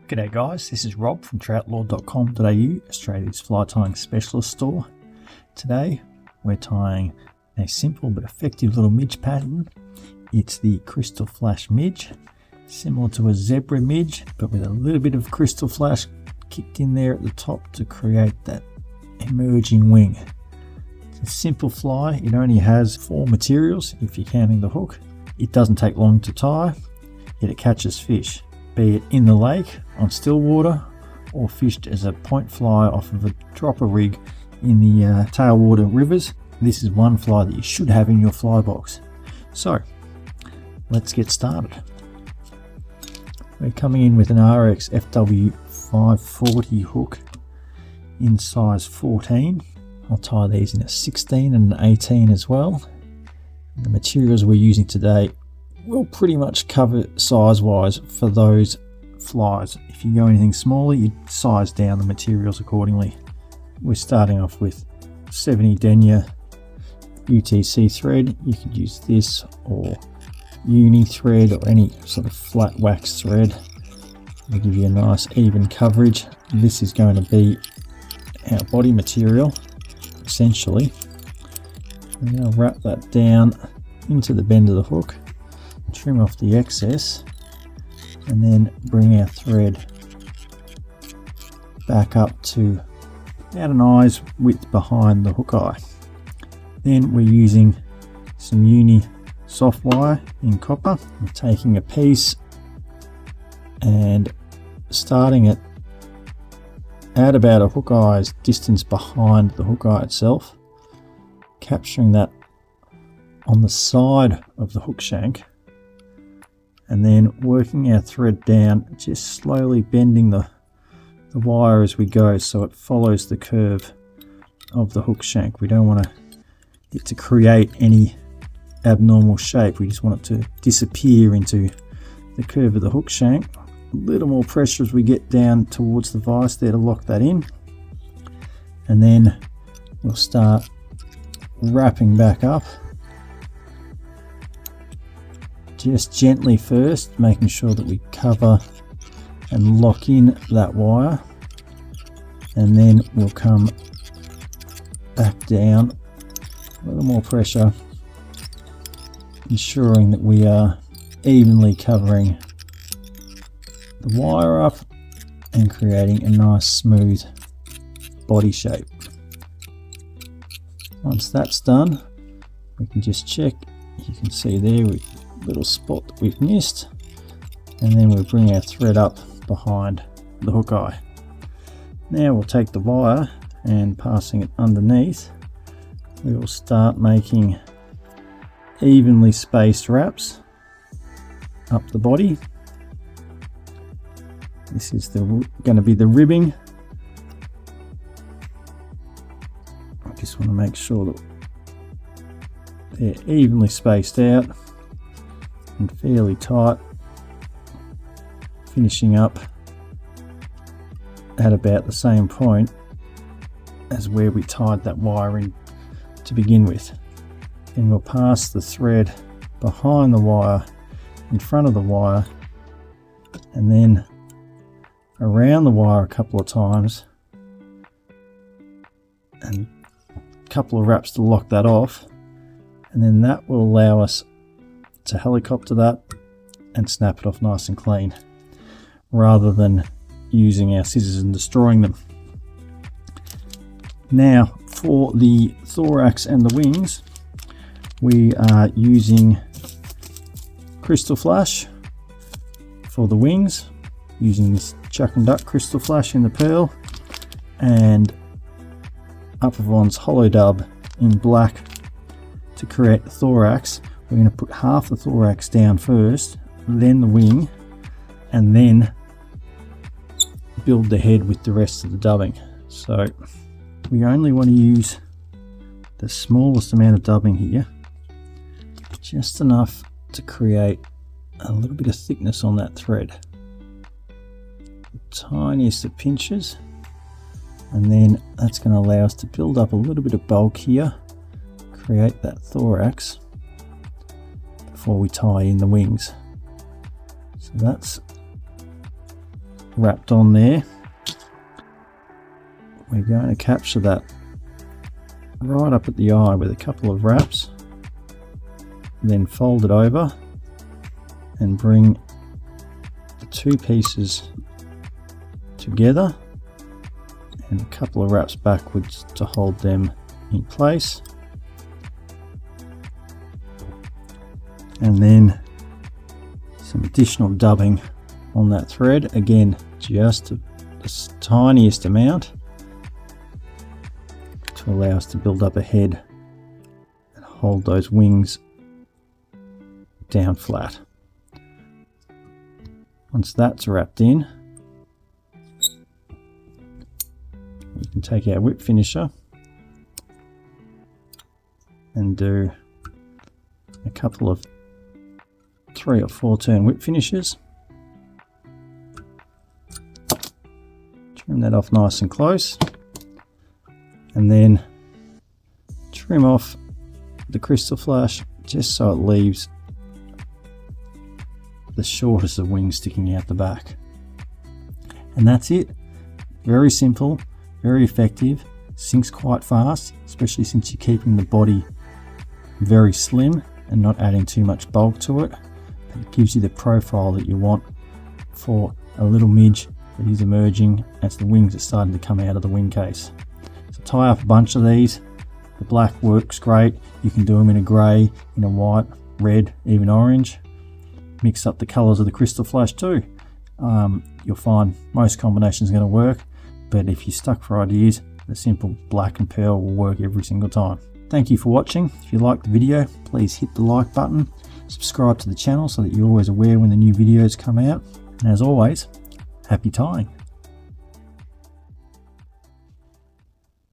G'day guys, this is Rob from Troutlore.com.au, Australia's fly tying specialist store. Today we're tying a simple but effective little midge pattern. It's the Crystal Flash midge, similar to a zebra midge but with a little bit of crystal flash kicked in there at the top to create that emerging wing. It's a simple fly. It only has 4 materials if you're counting the hook. It doesn't take long to tie, yet it catches fish, be it in the lake, on still water, or fished as a point fly off of a dropper rig in the tailwater rivers. This is one fly that you should have in your fly box. So let's get started. We're coming in with an Ahrex FW540 hook in size 14. I'll tie these in a 16 and an 18 as well. The materials we're using today will pretty much cover size wise for those flies. If you go anything smaller, you size down the materials accordingly. We're starting off with 70 Denier UTC thread. You could use this or uni thread or any sort of flat wax thread. It'll give you a nice even coverage. This is going to be our body material essentially. We're going to wrap that down into the bend of the hook, trim off the excess, and then bring our thread back up to about an eye's width behind the hook eye. Then we're using some uni soft wire in copper. We're taking a piece and starting it at about a hook eye's distance behind the hook eye itself, capturing that on the side of the hook shank, and then working our thread down, just slowly bending the wire as we go so it follows the curve of the hook shank. We don't want it to create any abnormal shape. We just want it to disappear into the curve of the hook shank. A little more pressure as we get down towards the vise there to lock that in, and then we'll start wrapping back up, just gently first, making sure that we cover and lock in that wire, and then we'll come back down, a little more pressure, ensuring that we are evenly covering the wire up and creating a nice smooth body shape. Once that's done, we can just check. You can see there with little spot that we've missed, and then we'll bring our thread up behind the hook eye. Now we'll take the wire and passing it underneath, we will start making evenly spaced wraps up the body. This is going to be the ribbing. I just want to make sure that they're evenly spaced out and fairly tight, finishing up at about the same point as where we tied that wire in to begin with. Then we'll pass the thread behind the wire, in front of the wire, and then around the wire a couple of times, and a couple of wraps to lock that off, and then that will allow us to helicopter that and snap it off nice and clean, rather than using our scissors and destroying them. Now for the thorax and the wings, we are using Crystal Flash for the wings, using this Chuck and Duck Crystal Flash in the pearl, and Upavon's Hollow Dub in black to create the thorax. We're going to put half the thorax down first, then the wing, and then build the head with the rest of the dubbing. So we only want to use the smallest amount of dubbing here, just enough to create a little bit of thickness on that thread, the tiniest of pinches, and then that's going to allow us to build up a little bit of bulk here, create that thorax before we tie in the wings. So that's wrapped on there, we're going to capture that right up at the eye with a couple of wraps, then fold it over and bring the two pieces together and a couple of wraps backwards to hold them in place, and then some additional dubbing on that thread, again just the tiniest amount to allow us to build up a head and hold those wings down flat. Once that's wrapped in, we can take our whip finisher and do a couple of 3 or 4 turn whip finishes. Trim that off nice and close, and then trim off the crystal flash just so it leaves the shortest of wings sticking out the back. And that's it. Very simple, very effective, sinks quite fast, especially since you're keeping the body very slim and not adding too much bulk to it. But it gives you the profile that you want for a little midge that is emerging as the wings are starting to come out of the wing case. So tie up a bunch of these. The black works great. You can do them in a grey, in a white, red, even orange. Mix up the colours of the crystal flash too. You'll find most combinations are going to work, but if you're stuck for ideas, the simple black and pearl will work every single time. Thank you for watching. If you liked the video, please hit the like button, subscribe to the channel so that you're always aware when the new videos come out, and as always, happy tying.